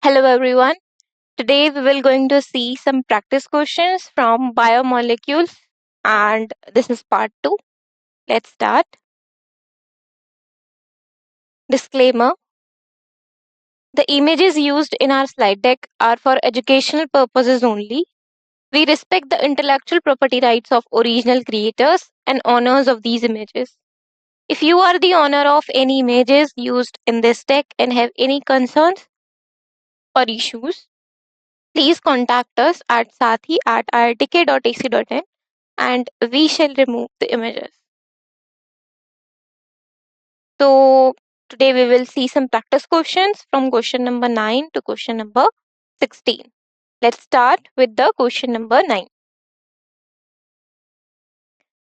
Hello everyone. Today we will going to see some practice questions from biomolecules and this is part 2. Let's start. Disclaimer. The images used in our slide deck are for educational purposes only. We respect the intellectual property rights of original creators and owners of these images. If you are the owner of any images used in this deck and have any concerns or issues, please contact us at sathee@irtk.ac.in and we shall remove the images. So today we will see some practice questions from question number 9 to question number 16. Let's start with the question number 9.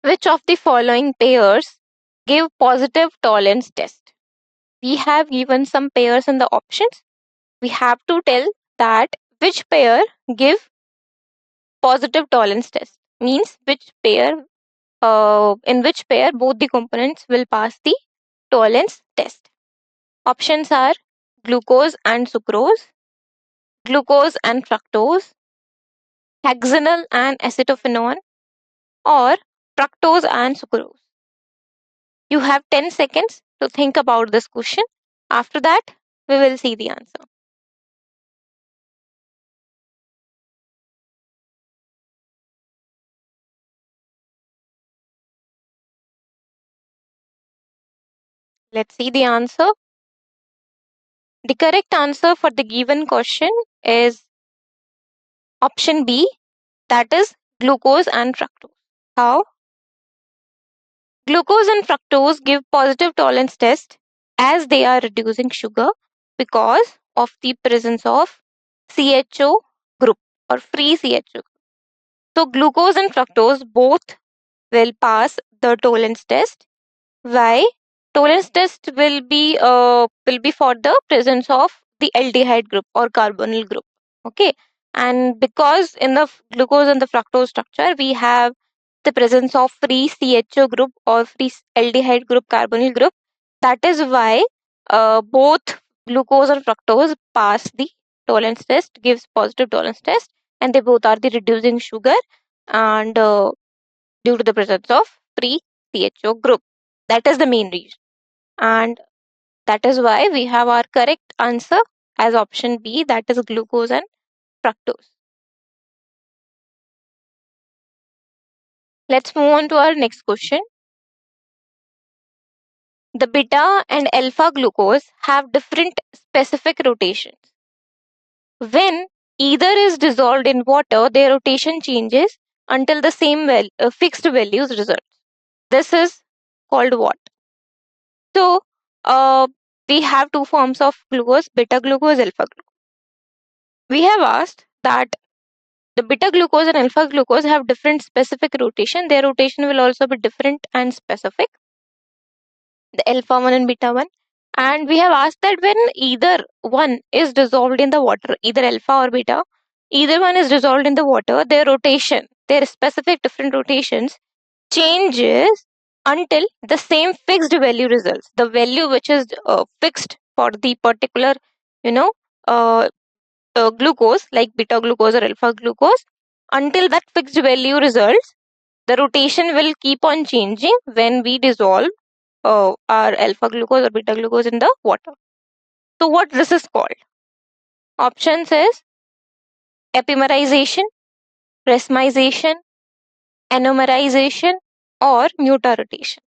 Which of the following pairs give positive tolerance test? We have given some pairs in the options. We have to tell that which pair give positive tolerance test. Means which pair in which pair both the components will pass the tolerance test. Options are glucose and sucrose, glucose and fructose, hexanol and acetophenone, or fructose and sucrose. You have 10 seconds to think about this question. After that, we will see the answer. Let's see the answer. The correct answer for the given question is option B, that is glucose and fructose. How? Glucose and fructose give positive tolerance test as they are reducing sugar because of the presence of CHO group or free CHO. So glucose and fructose both will pass the tolerance test. Why? Tolerance test will be for the presence of the aldehyde group or carbonyl group. Okay, and because in the glucose and the fructose structure we have the presence of free CHO group or free aldehyde group, carbonyl group. That is why both glucose and fructose pass the tolerance test, gives positive tolerance test, and they both are the reducing sugar and due to the presence of free CHO group. That is the main reason. And that is why we have our correct answer as option B, that is glucose and fructose. Let's move on to our next question. The beta and alpha glucose have different specific rotations. When either is dissolved in water, their rotation changes until the same fixed values result. This is called what? So, we have two forms of glucose, beta glucose, alpha glucose. We have asked that the beta glucose and alpha glucose have different specific rotation. Their rotation will also be different and specific. The alpha 1 and beta 1. And we have asked that when either one is dissolved in the water, either alpha or beta, either one is dissolved in the water, their rotation, their specific different rotations changes until the same fixed value results. The value which is fixed for the particular, uh, glucose like beta glucose or alpha glucose, until that fixed value results, the rotation will keep on changing when we dissolve our alpha glucose or beta glucose in the water. So what this is called? Options is epimerization, resmerization, anomerization, or mutarotation.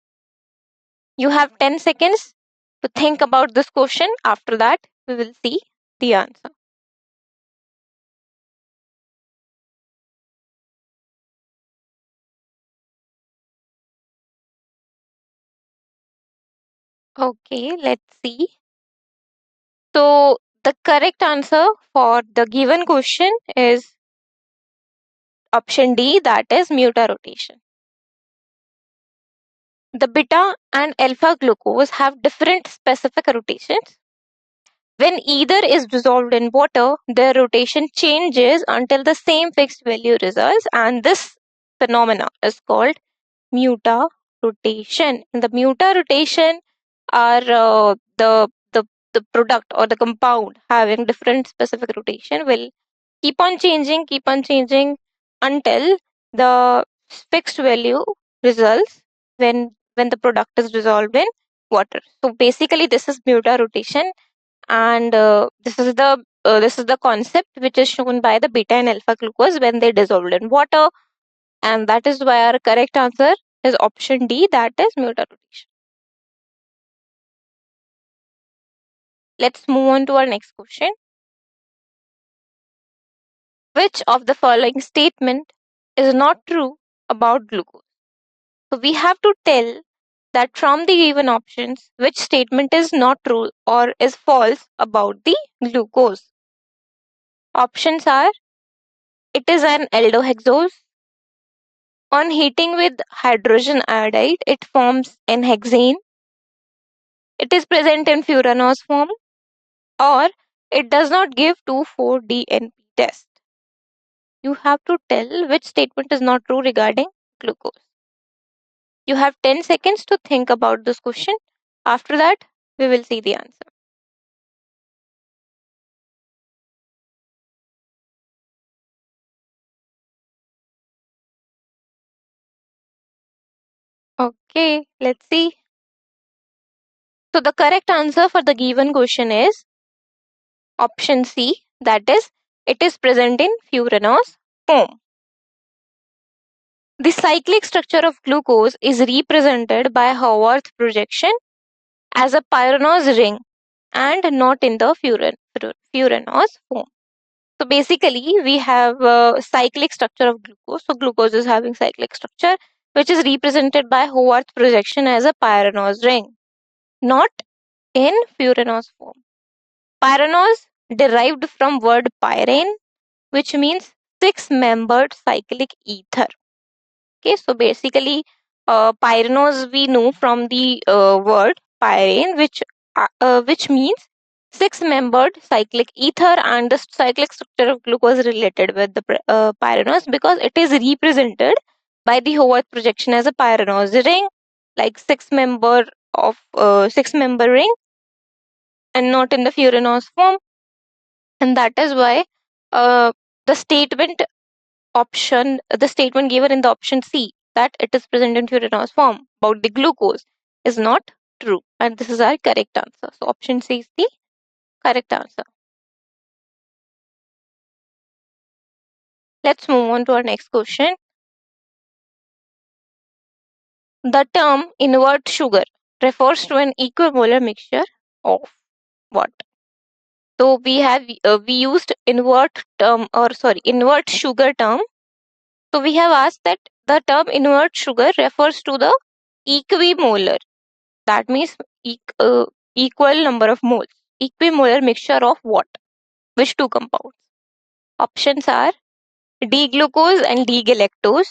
You have 10 seconds to think about this question. After that, we will see the answer. Okay, let's see. So the correct answer for the given question is option D, that is mutarotation. The beta and alpha glucose have different specific rotations. When either is dissolved in water, their rotation changes until the same fixed value results, and this phenomena is called mutarotation. And the mutarotation are the the product or the compound having different specific rotation will keep on changing until the fixed value results when the product is dissolved in water. So basically, this is muta rotation, and this is the concept which is shown by the beta and alpha glucose when they dissolved in water, and that is why our correct answer is option D, that is muta rotation. Let's move on to our next question. Which of the following statement is not true about glucose? So we have to tell that from the given options, which statement is not true or is false about the glucose. Options are: it is an aldohexose. On heating with hydrogen iodide, it forms an hexane. It is present in furanose form, or it does not give 2,4-DNP test. You have to tell which statement is not true regarding glucose. You have 10 seconds to think about this question. After that, we will see the answer. Okay, let's see. So the correct answer for the given question is option C, that is, it is present in furanose form. The cyclic structure of glucose is represented by Haworth projection as a pyranose ring and not in the furanose form. So basically, we have a cyclic structure of glucose. So glucose is having cyclic structure, which is represented by Haworth projection as a pyranose ring, not in furanose form. Pyranose derived from word pyrene, which means six-membered cyclic ether. Okay, so basically, pyranose we know from the word pyrene, which means six-membered cyclic ether, and the cyclic structure of glucose is related with the pyranose because it is represented by the Haworth projection as a pyranose ring, like six-member ring, and not in the furanose form, and that is why uh, the statement the statement given in the option C, that it is present in furanose form about the glucose, is not true, and this is our correct answer. So option C is the correct answer. Let's move on to our next question. The term invert sugar refers to an equimolar mixture of what? So we used invert sugar term. So we have asked that the term invert sugar refers to the equimolar. That means equal number of moles. Equimolar mixture of what? Which two compounds? Options are D-glucose and D-galactose,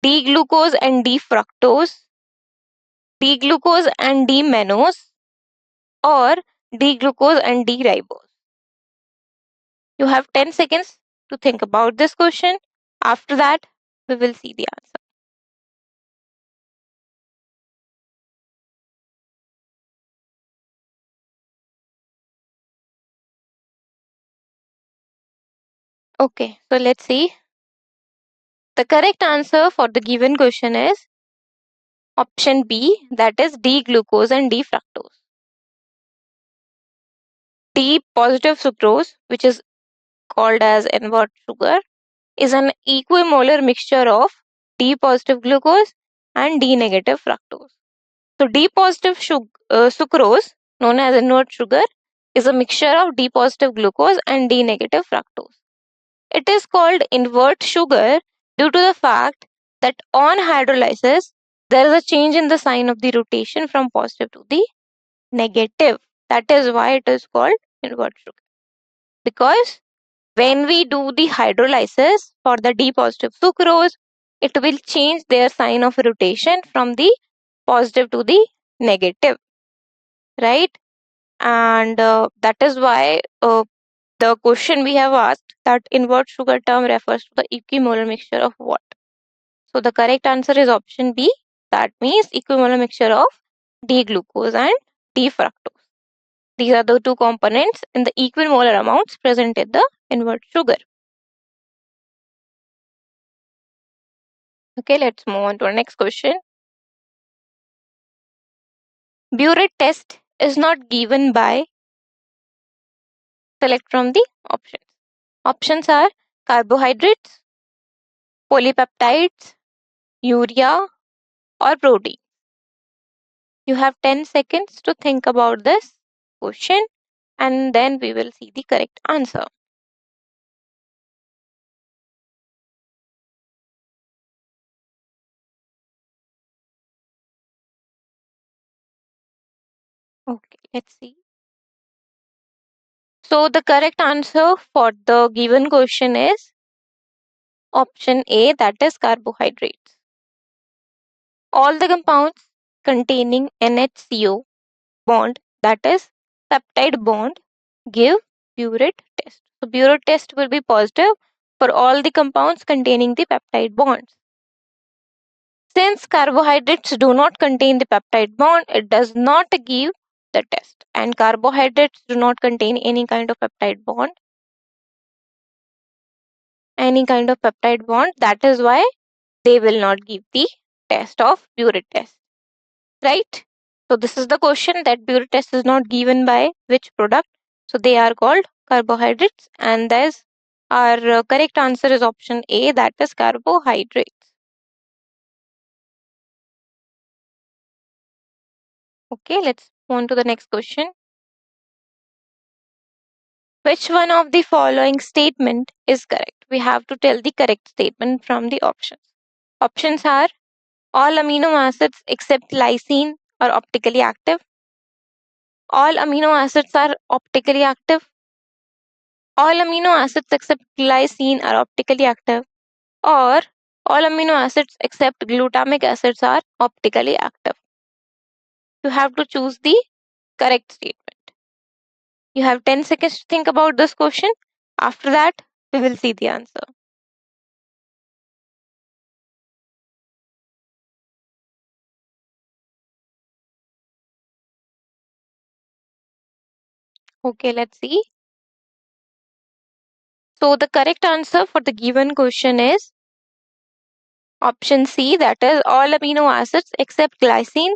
D-glucose and D-fructose, D-glucose and D-mannose, or D-glucose and D-ribose. You have 10 seconds to think about this question. After that, we will see the answer. Okay, so let's see. The correct answer for the given question is option B, that is D-glucose and D-fructose. D positive sucrose, which is called as invert sugar, is an equimolar mixture of D positive glucose and D negative fructose. So D positive sucrose, known as invert sugar, is a mixture of D positive glucose and D negative fructose. It is called invert sugar due to the fact that on hydrolysis, there is a change in the sign of the rotation from positive to the negative. That is why it is called invert sugar. Because when we do the hydrolysis for the D positive sucrose, it will change their sign of rotation from the positive to the negative, right? And that is why the question we have asked, that invert sugar term refers to the equimolar mixture of what? So the correct answer is option B. That means equimolar mixture of D-glucose and D-fructose. These are the two components in the equimolar amounts present in the invert sugar. Okay, let's move on to our next question. Burette test is not given by, select from the options. Options are carbohydrates, polypeptides, urea, or protein. You have 10 seconds to think about this question and then we will see the correct answer. Okay, let's see. So the correct answer for the given question is option A, that is carbohydrates. All the compounds containing NHCO bond, that is peptide bond, give burette test. So burette test will be positive for all the compounds containing the peptide bonds. Since carbohydrates do not contain the peptide bond, it does not give the test. And carbohydrates do not contain any kind of peptide bond. That is why they will not give the test of burette test. Right? So this is the question, that burette test is not given by which product. So they are called carbohydrates, and thus our correct answer is option A, that is carbohydrates. Okay, let's move on to the next question. Which one of the following statement is correct? We have to tell the correct statement from the options. Options are all amino acids except lysine are optically active. All amino acids are optically active. All amino acids except glycine are optically active. Or all amino acids except glutamic acids are optically active. You have to choose the correct statement. You have 10 seconds to think about this question. After that, we will see the answer. Okay, let's see. So the correct answer for the given question is option C, that is all amino acids except glycine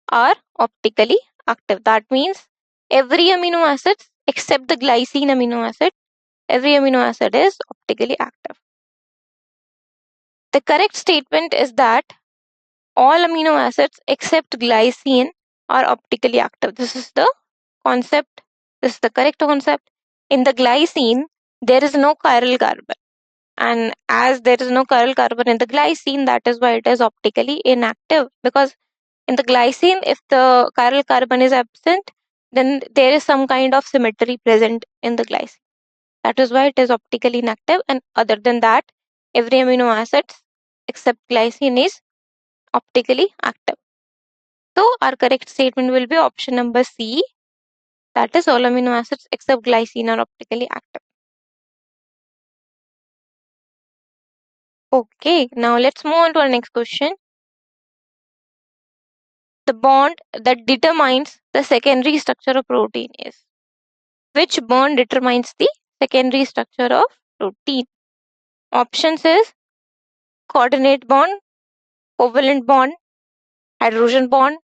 are optically active. That means every amino acid except the glycine amino acid, every amino acid is optically active. The correct statement is that all amino acids except glycine are optically active. This is the concept. This is the correct concept. In the glycine, there is no chiral carbon. And as there is no chiral carbon in the glycine, that is why it is optically inactive. Because in the glycine, if the chiral carbon is absent, then there is some kind of symmetry present in the glycine. That is why it is optically inactive. And other than that, every amino acid except glycine is optically active. So our correct statement will be option number C. That is all amino acids except glycine are optically active. Okay, now let's move on to our next question. The bond that determines the secondary structure of protein is. Which bond determines the secondary structure of protein? Options is coordinate bond, covalent bond, hydrogen bond,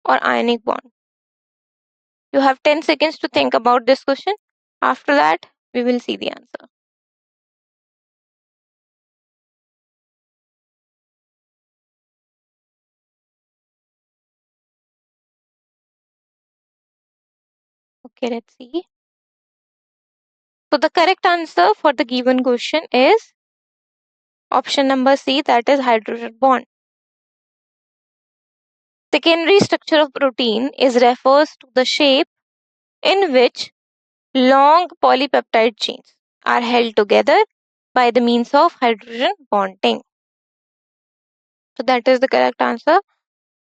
or ionic bond. You have 10 seconds to think about this question. After that, we will see the answer. Okay, let's see. So the correct answer for the given question is option number C, that is hydrogen bond. Secondary structure of protein is refers to the shape in which long polypeptide chains are held together by the means of hydrogen bonding. So that is the correct answer,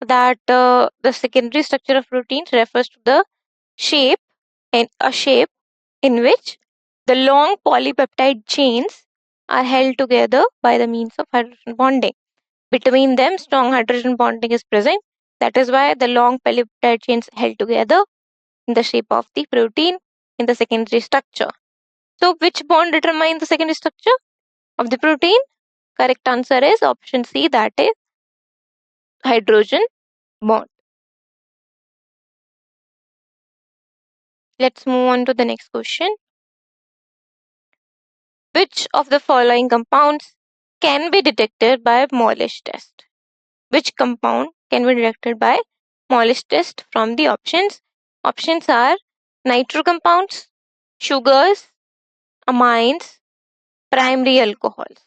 that the secondary structure of proteins refers to the shape in which the long polypeptide chains are held together by the means of hydrogen bonding. Between them, strong hydrogen bonding is present. That is why the long polypeptide chains held together in the shape of the protein in the secondary structure. So which bond determines the secondary structure of the protein? Correct answer is option C, that is hydrogen bond. Let's move on to the next question. Which of the following compounds can be detected by Molish test? Which compound can be detected by Molish test from the options? Options are nitro compounds, sugars, amines, primary alcohols.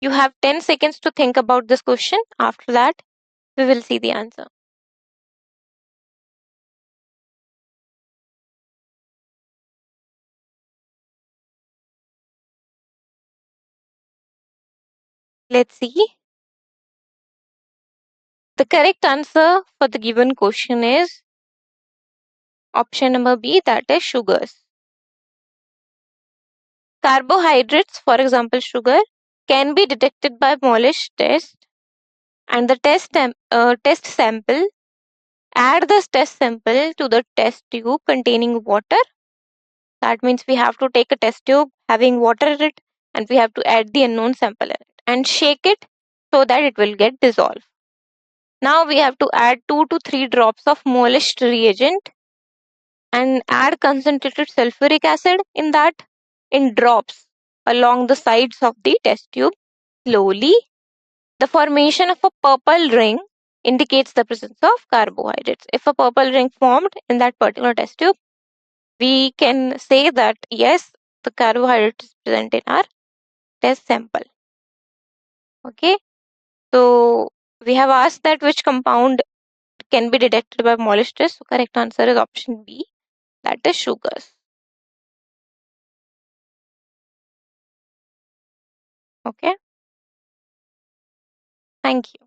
You have 10 seconds to think about this question. After that, we will see the answer. Let's see. The correct answer for the given question is option number B, that is sugars. Carbohydrates, for example sugar, can be detected by Molish test, and the test sample, add the test sample to the test tube containing water. That means we have to take a test tube having water in it, and we have to add the unknown sample in it and shake it so that it will get dissolved. Now we have to add 2 to 3 drops of Molish reagent and add concentrated sulfuric acid in that in drops along the sides of the test tube. Slowly, the formation of a purple ring indicates the presence of carbohydrates. If a purple ring formed in that particular test tube, we can say that yes, the carbohydrate is present in our test sample. Okay, so we have asked that which compound can be detected by Molish test. So correct answer is option B, that is sugars. Okay, thank you.